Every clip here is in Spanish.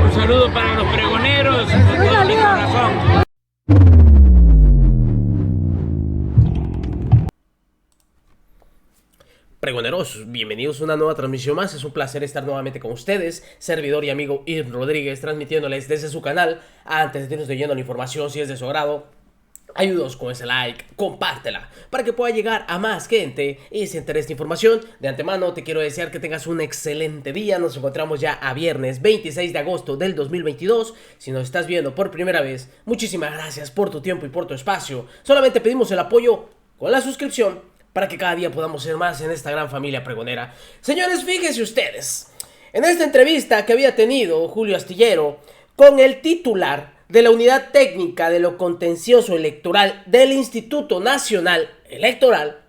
Un saludo para los pregoneros de todo mi corazón. Pregoneros, bienvenidos a una nueva transmisión más. Es un placer estar nuevamente con ustedes, servidor y amigo Irv Rodríguez, transmitiéndoles desde su canal. Antes de irnos de lleno a la información, si es de su agrado, ayúdanos con ese like, compártela, para que pueda llegar a más gente y se entere esta información. De antemano te quiero desear que tengas un excelente día. Nos encontramos ya a viernes 26 de agosto del 2022. Si nos estás viendo por primera vez, muchísimas gracias por tu tiempo y por tu espacio. Solamente pedimos el apoyo con la suscripción para que cada día podamos ser más en esta gran familia pregonera. Señores, fíjense ustedes, en esta entrevista que había tenido Julio Astillero con el titular de la Unidad Técnica de lo Contencioso Electoral del Instituto Nacional Electoral,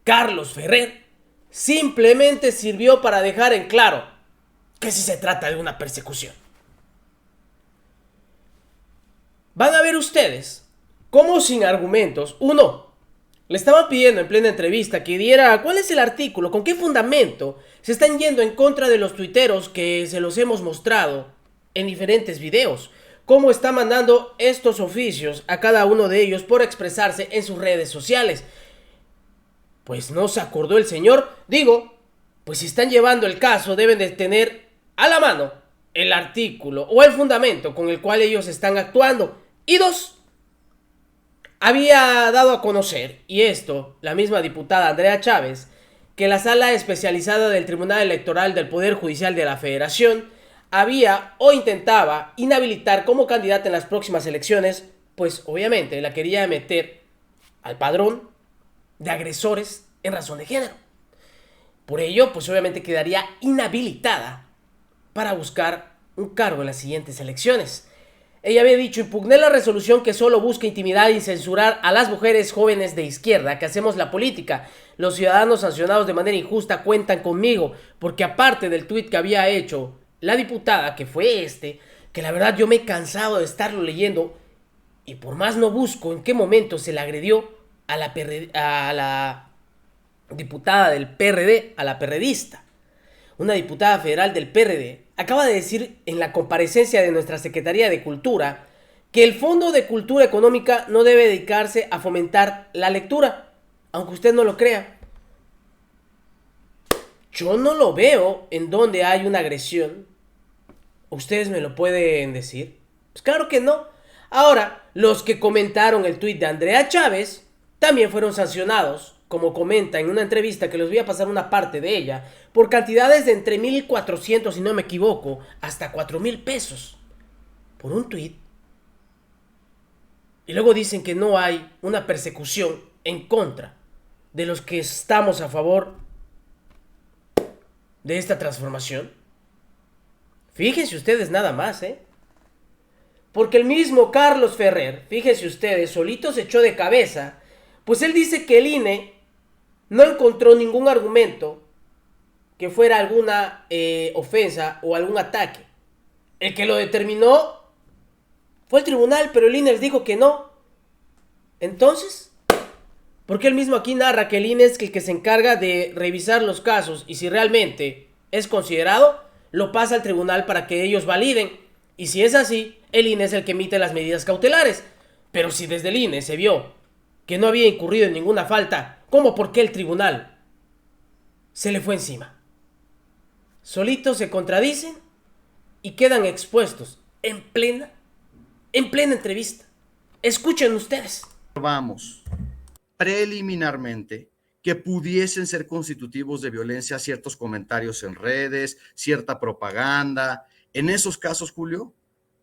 Carlos Ferrer, simplemente sirvió para dejar en claro que sí se trata de una persecución. Van a ver ustedes cómo sin argumentos, uno, le estaban pidiendo en plena entrevista que diera cuál es el artículo, con qué fundamento se están yendo en contra de los tuiteros que se los hemos mostrado en diferentes videos. Cómo está mandando estos oficios a cada uno de ellos por expresarse en sus redes sociales. Pues no se acordó el señor. Digo, pues si están llevando el caso deben de tener a la mano el artículo o el fundamento con el cual ellos están actuando. Y dos, había dado a conocer, y esto, la misma diputada Andrea Chávez, que la sala especializada del Tribunal Electoral del Poder Judicial de la Federación había o intentaba inhabilitar como candidata en las próximas elecciones, pues obviamente la quería meter al padrón de agresores en razón de género. Por ello, pues obviamente quedaría inhabilitada para buscar un cargo en las siguientes elecciones. Ella había dicho: impugné la resolución que solo busca intimidar y censurar a las mujeres jóvenes de izquierda que hacemos la política. Los ciudadanos sancionados de manera injusta cuentan conmigo, porque aparte del tuit que había hecho la diputada, que fue que la verdad yo me he cansado de estarlo leyendo, y por más no busco en qué momento se le agredió a la diputada del PRD, a la perredista. Una diputada federal del PRD acaba de decir en la comparecencia de nuestra Secretaría de Cultura que el Fondo de Cultura Económica no debe dedicarse a fomentar la lectura, aunque usted no lo crea. Yo no lo veo en donde hay una agresión. ¿Ustedes me lo pueden decir? Pues claro que no. Ahora, los que comentaron el tuit de Andrea Chávez también fueron sancionados, como comenta en una entrevista que les voy a pasar una parte de ella, por cantidades de entre 1,400, si no me equivoco, hasta 4,000 pesos por un tuit. Y luego dicen que no hay una persecución en contra de los que estamos a favor de esta transformación. Fíjense ustedes nada más, porque el mismo Carlos Ferrer, fíjense ustedes, solito se echó de cabeza, pues él dice que el INE no encontró ningún argumento que fuera alguna ofensa o algún ataque. El que lo determinó fue el tribunal, pero el INE dijo que no. Entonces, ¿por qué él mismo aquí narra que el INE es el que se encarga de revisar los casos y si realmente es considerado, lo pasa al tribunal para que ellos validen? Y si es así, el INE es el que emite las medidas cautelares. Pero si desde el INE se vio que no había incurrido en ninguna falta, ¿cómo por qué el tribunal se le fue encima? Solitos se contradicen y quedan expuestos en plena entrevista. Escuchen ustedes. Vamos, preliminarmente, que pudiesen ser constitutivos de violencia ciertos comentarios en redes, cierta propaganda. En esos casos, Julio,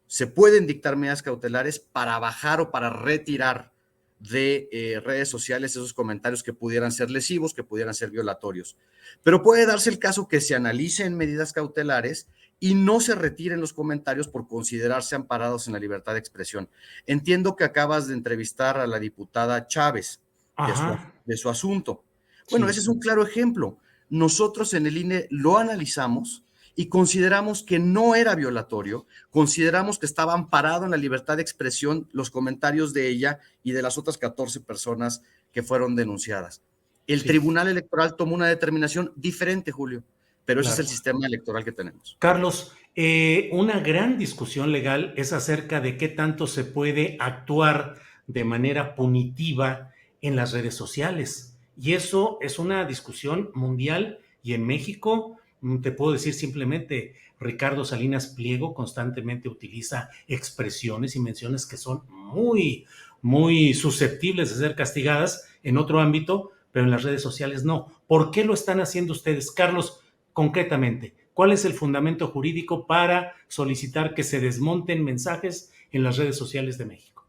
se pueden dictar medidas cautelares para bajar o para retirar de redes sociales esos comentarios que pudieran ser lesivos, que pudieran ser violatorios. Pero puede darse el caso que se analicen medidas cautelares y no se retiren los comentarios por considerarse amparados en la libertad de expresión. Entiendo que acabas de entrevistar a la diputada Chávez de su asunto. Bueno, sí, ese es un claro ejemplo. Nosotros en el INE lo analizamos y consideramos que no era violatorio, consideramos que estaba amparado en la libertad de expresión los comentarios de ella y de las otras 14 personas que fueron denunciadas. El Sí. Tribunal Electoral toma una determinación diferente, Julio, pero ese es Claro. el sistema electoral que tenemos. Carlos, una gran discusión legal es acerca de qué tanto se puede actuar de manera punitiva en las redes sociales. Y eso es una discusión mundial y en México, te puedo decir simplemente, Ricardo Salinas Pliego constantemente utiliza expresiones y menciones que son muy susceptibles de ser castigadas en otro ámbito, pero en las redes sociales no. ¿Por qué lo están haciendo ustedes, Carlos? Concretamente, ¿cuál es el fundamento jurídico para solicitar que se desmonten mensajes en las redes sociales de México?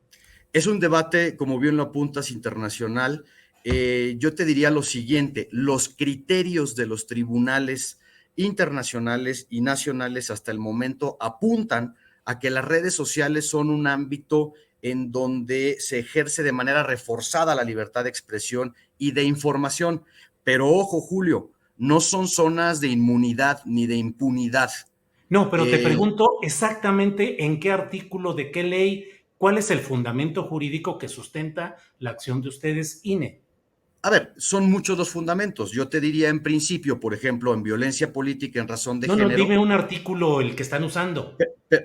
Es un debate, como bien lo apuntas, internacional. Yo te diría lo siguiente: los criterios de los tribunales internacionales y nacionales hasta el momento apuntan a que las redes sociales son un ámbito en donde se ejerce de manera reforzada la libertad de expresión y de información. Pero ojo, Julio, no son zonas de inmunidad ni de impunidad. No, pero te Eh, pregunto exactamente en qué artículo, de qué ley, cuál es el fundamento jurídico que sustenta la acción de ustedes, INE. A ver, son muchos los fundamentos. Yo te diría en principio, por ejemplo, en violencia política en razón de No, género. dime un artículo, el que están usando.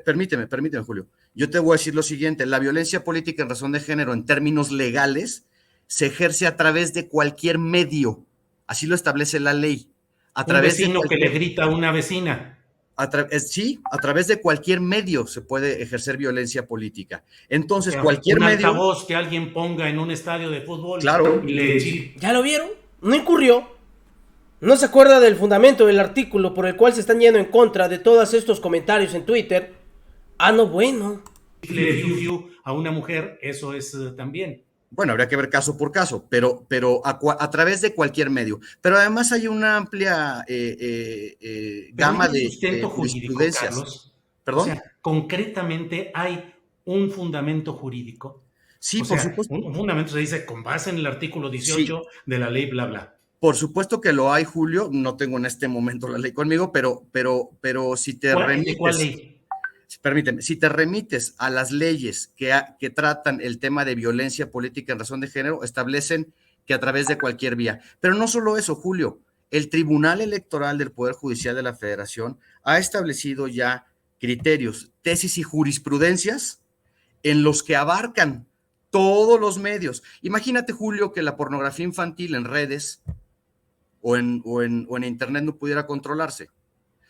Permíteme, Julio. Yo te voy a decir lo siguiente: la violencia política en razón de género, en términos legales, se ejerce a través de cualquier medio. Así lo establece la ley. A Un través de vecino que le cualquier, grita a una vecina. sí, a través de cualquier medio se puede ejercer violencia política. O Entonces, sea, cualquier un medio, altavoz que alguien ponga en un estadio de fútbol claro. y le chille. ¿Ya lo vieron? No incurrió. ¿No se acuerda del fundamento del artículo por el cual se están yendo en contra de todos estos comentarios en Twitter? Ah, no, bueno. A una mujer, eso es también. Bueno, habría que ver caso por caso, pero a través de cualquier medio. Pero además hay una amplia gama ¿Hay un de sustento jurídico, jurisprudencias. Carlos? O ¿Perdón? sea, concretamente hay un fundamento jurídico. Sí, O por sea, supuesto. un fundamento se dice con base en el artículo Sí, 18 de la ley, bla, bla. por supuesto que lo hay, Julio. No tengo en este momento la ley conmigo, pero si te ¿De cuál remites, ley? permíteme, si te remites a las leyes que tratan el tema de violencia política en razón de género, establecen que a través de cualquier vía. Pero no solo eso, Julio. El Tribunal Electoral del Poder Judicial de la Federación ha establecido ya criterios, tesis y jurisprudencias en los que abarcan todos los medios. Imagínate, Julio, que la pornografía infantil en redes o en internet no pudiera controlarse.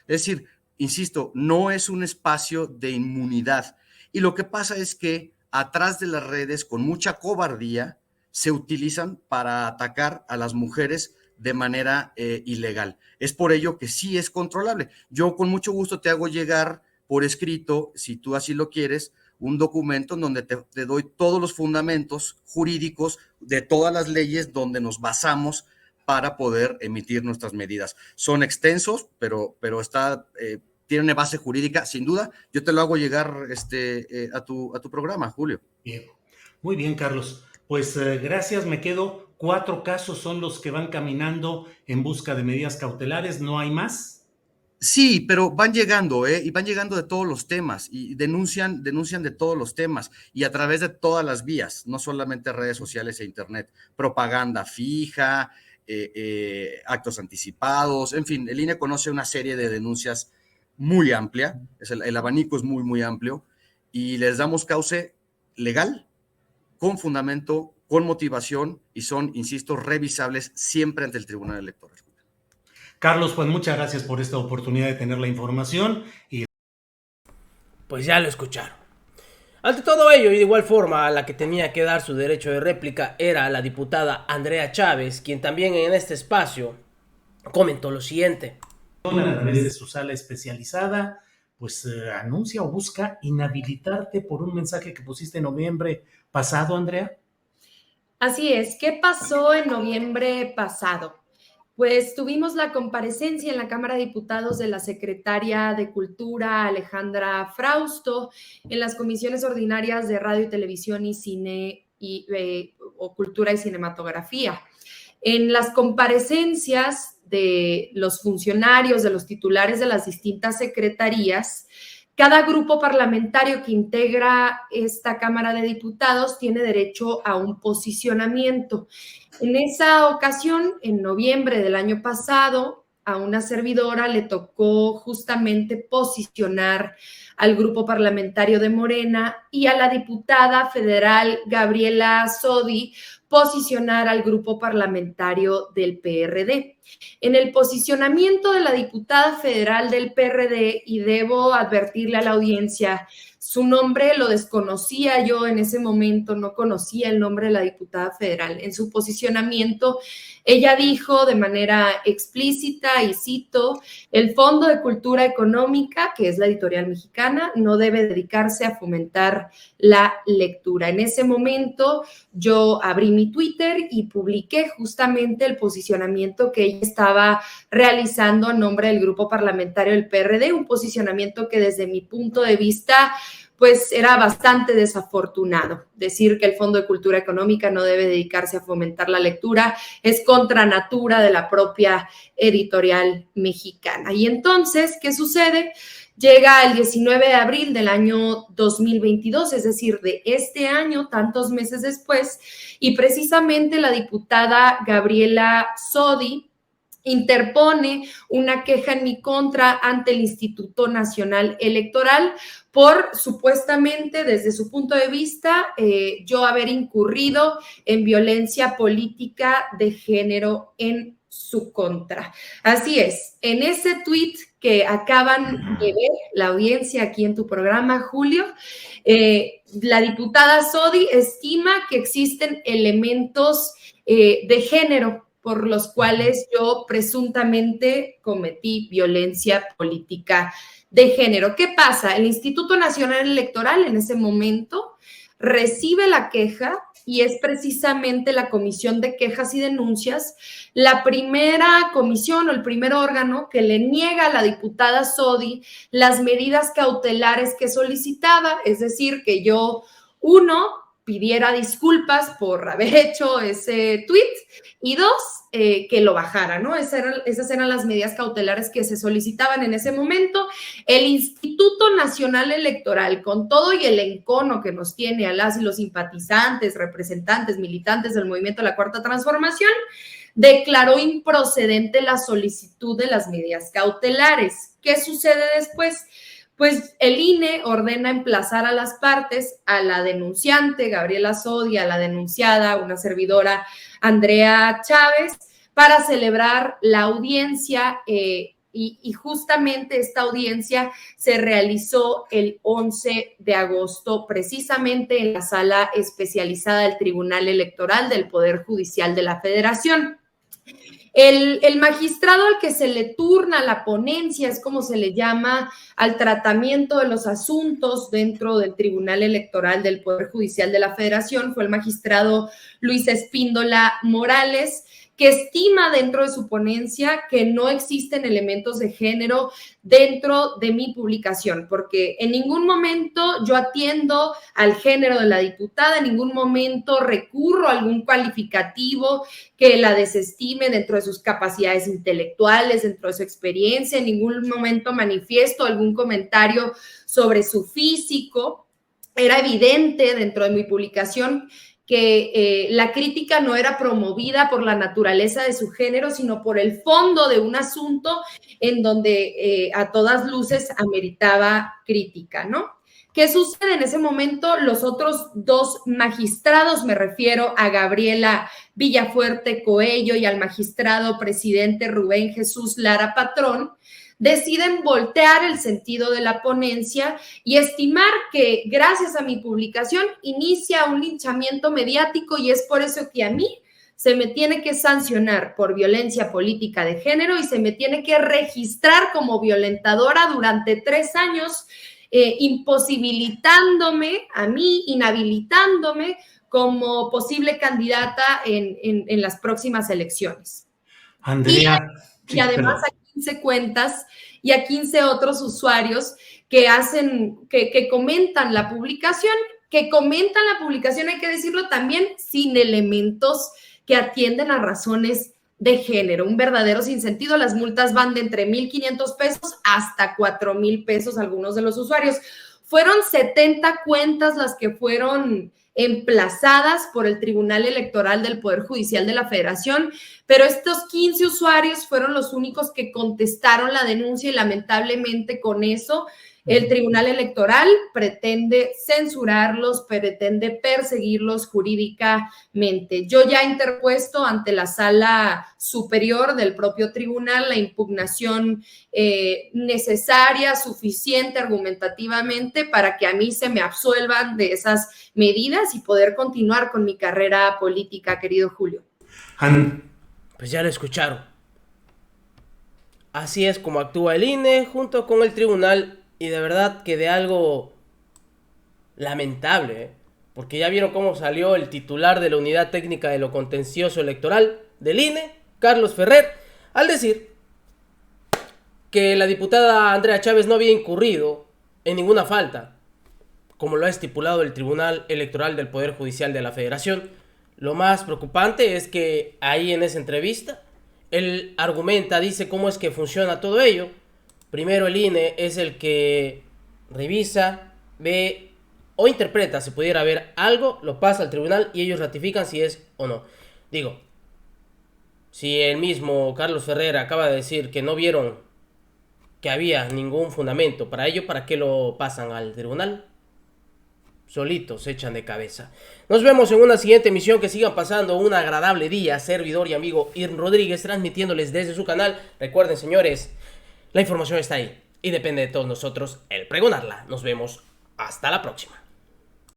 Es decir, insisto, no es un espacio de inmunidad. Y lo que pasa es que atrás de las redes, con mucha cobardía, se utilizan para atacar a las mujeres de manera ilegal. Es por ello que sí es controlable. Yo con mucho gusto te hago llegar por escrito, si tú así lo quieres, un documento en donde te doy todos los fundamentos jurídicos de todas las leyes donde nos basamos para poder emitir nuestras medidas. Son extensos, pero tiene una base jurídica, sin duda. Yo te lo hago llegar a tu programa, Julio. Bien. Muy bien, Carlos. Pues gracias, me quedo. 4 casos son los que van caminando en busca de medidas cautelares, ¿no hay más? Sí, pero van llegando, y van llegando de todos los temas, y denuncian de todos los temas, y a través de todas las vías, no solamente redes sociales e internet, propaganda fija, actos anticipados, en fin, el INE conoce una serie de denuncias muy amplia, el abanico es muy amplio, y les damos cauce legal, con fundamento, con motivación, y son, insisto, revisables siempre ante el Tribunal Electoral. Carlos, pues muchas gracias por esta oportunidad de tener la información. Pues ya lo escucharon. Ante todo ello, y de igual forma a la que tenía que dar su derecho de réplica era la diputada Andrea Chávez, quien también en este espacio comentó lo siguiente. A través de su sala especializada, pues anuncia o busca inhabilitarte por un mensaje que pusiste en noviembre pasado, Andrea. Así es. ¿Qué pasó en noviembre pasado? Pues tuvimos la comparecencia en la Cámara de Diputados de la secretaria de Cultura, Alejandra Frausto, en las comisiones ordinarias de Radio y Televisión y Cine o Cultura y Cinematografía. En las comparecencias de los funcionarios, de los titulares de las distintas secretarías, cada grupo parlamentario que integra esta Cámara de Diputados tiene derecho a un posicionamiento. En esa ocasión, en noviembre del año pasado, a una servidora le tocó justamente posicionar al grupo parlamentario de Morena y a la diputada federal Gabriela Sodi posicionar al grupo parlamentario del PRD. En el posicionamiento de la diputada federal del PRD, y debo advertirle a la audiencia, su nombre lo desconocía yo en ese momento, no conocía el nombre de la diputada federal. En su posicionamiento, ella dijo de manera explícita, y cito, el Fondo de Cultura Económica, que es la editorial mexicana, no debe dedicarse a fomentar la lectura. En ese momento, yo abrí mi Twitter y publiqué justamente el posicionamiento que ella estaba realizando a nombre del grupo parlamentario del PRD, un posicionamiento que desde mi punto de vista pues era bastante desafortunado. Decir que el Fondo de Cultura Económica no debe dedicarse a fomentar la lectura es contra natura de la propia editorial mexicana. Y entonces, ¿qué sucede? Llega el 19 de abril del año 2022, es decir, de este año, tantos meses después, y precisamente la diputada Gabriela Sodi interpone una queja en mi contra ante el Instituto Nacional Electoral por supuestamente, desde su punto de vista, yo haber incurrido en violencia política de género en su contra. Así es, en ese tuit que acaban de ver la audiencia aquí en tu programa, Julio, la diputada Sodi estima que existen elementos de género por los cuales yo presuntamente cometí violencia política de género. ¿Qué pasa? El Instituto Nacional Electoral en ese momento recibe la queja y es precisamente la Comisión de Quejas y Denuncias la primera comisión o el primer órgano que le niega a la diputada Sodi las medidas cautelares que solicitaba, es decir, que yo, pidiera disculpas por haber hecho ese tuit y dos, que lo bajara, ¿no? Esas eran las medidas cautelares que se solicitaban en ese momento. El Instituto Nacional Electoral, con todo y el encono que nos tiene a las y los simpatizantes, representantes, militantes del movimiento de la Cuarta Transformación, declaró improcedente la solicitud de las medidas cautelares. ¿Qué sucede después? Pues el INE ordena emplazar a las partes, a la denunciante Gabriela Sodi, a la denunciada, una servidora Andrea Chávez, para celebrar la audiencia y justamente esta audiencia se realizó el 11 de agosto, precisamente en la sala especializada del Tribunal Electoral del Poder Judicial de la Federación. El magistrado al que se le turna la ponencia, es como se le llama al tratamiento de los asuntos dentro del Tribunal Electoral del Poder Judicial de la Federación, fue el magistrado Luis Espíndola Morales, que estima dentro de su ponencia que no existen elementos de género dentro de mi publicación, porque en ningún momento yo atiendo al género de la diputada, en ningún momento recurro a algún calificativo que la desestime dentro de sus capacidades intelectuales, dentro de su experiencia, en ningún momento manifiesto algún comentario sobre su físico. Era evidente dentro de mi publicación que la crítica no era promovida por la naturaleza de su género, sino por el fondo de un asunto en donde a todas luces ameritaba crítica, ¿no? ¿Qué sucede en ese momento? Los otros dos magistrados, me refiero a Gabriela Villafuerte Coello y al magistrado presidente Rubén Jesús Lara Patrón, deciden voltear el sentido de la ponencia y estimar que gracias a mi publicación inicia un linchamiento mediático y es por eso que a mí se me tiene que sancionar por violencia política de género y se me tiene que registrar como violentadora durante 3 años, imposibilitándome a mí, inhabilitándome como posible candidata en las próximas elecciones. Andrea. Y además hay 15 cuentas y a 15 otros usuarios que comentan la publicación, hay que decirlo también, sin elementos que atienden a razones de género, un verdadero sinsentido. Las multas van de entre 1,500 pesos hasta 4,000 pesos algunos de los usuarios. Fueron 70 cuentas las que fueron emplazadas por el Tribunal Electoral del Poder Judicial de la Federación, pero estos 15 usuarios fueron los únicos que contestaron la denuncia y lamentablemente con eso el Tribunal Electoral pretende censurarlos, pretende perseguirlos jurídicamente. Yo ya he interpuesto ante la Sala Superior del propio tribunal la impugnación necesaria, suficiente argumentativamente para que a mí se me absuelvan de esas medidas y poder continuar con mi carrera política, querido Julio. Pues ya lo escucharon. Así es como actúa el INE junto con el tribunal. Y de verdad que de algo lamentable, porque ya vieron cómo salió el titular de la Unidad Técnica de lo Contencioso Electoral del INE, Carlos Ferrer, al decir que la diputada Andrea Chávez no había incurrido en ninguna falta, como lo ha estipulado el Tribunal Electoral del Poder Judicial de la Federación. Lo más preocupante es que ahí en esa entrevista, él argumenta, dice cómo es que funciona todo ello. Primero el INE es el que revisa, ve o interpreta si pudiera haber algo, lo pasa al tribunal y ellos ratifican si es o no. Digo, si el mismo Carlos Ferrer acaba de decir que no vieron que había ningún fundamento para ello, ¿para qué lo pasan al tribunal? Solitos se echan de cabeza. Nos vemos en una siguiente emisión. Que sigan pasando un agradable día. Servidor y amigo Irm Rodríguez, transmitiéndoles desde su canal. Recuerden, señores, la información está ahí y depende de todos nosotros el pregonarla. Nos vemos hasta la próxima.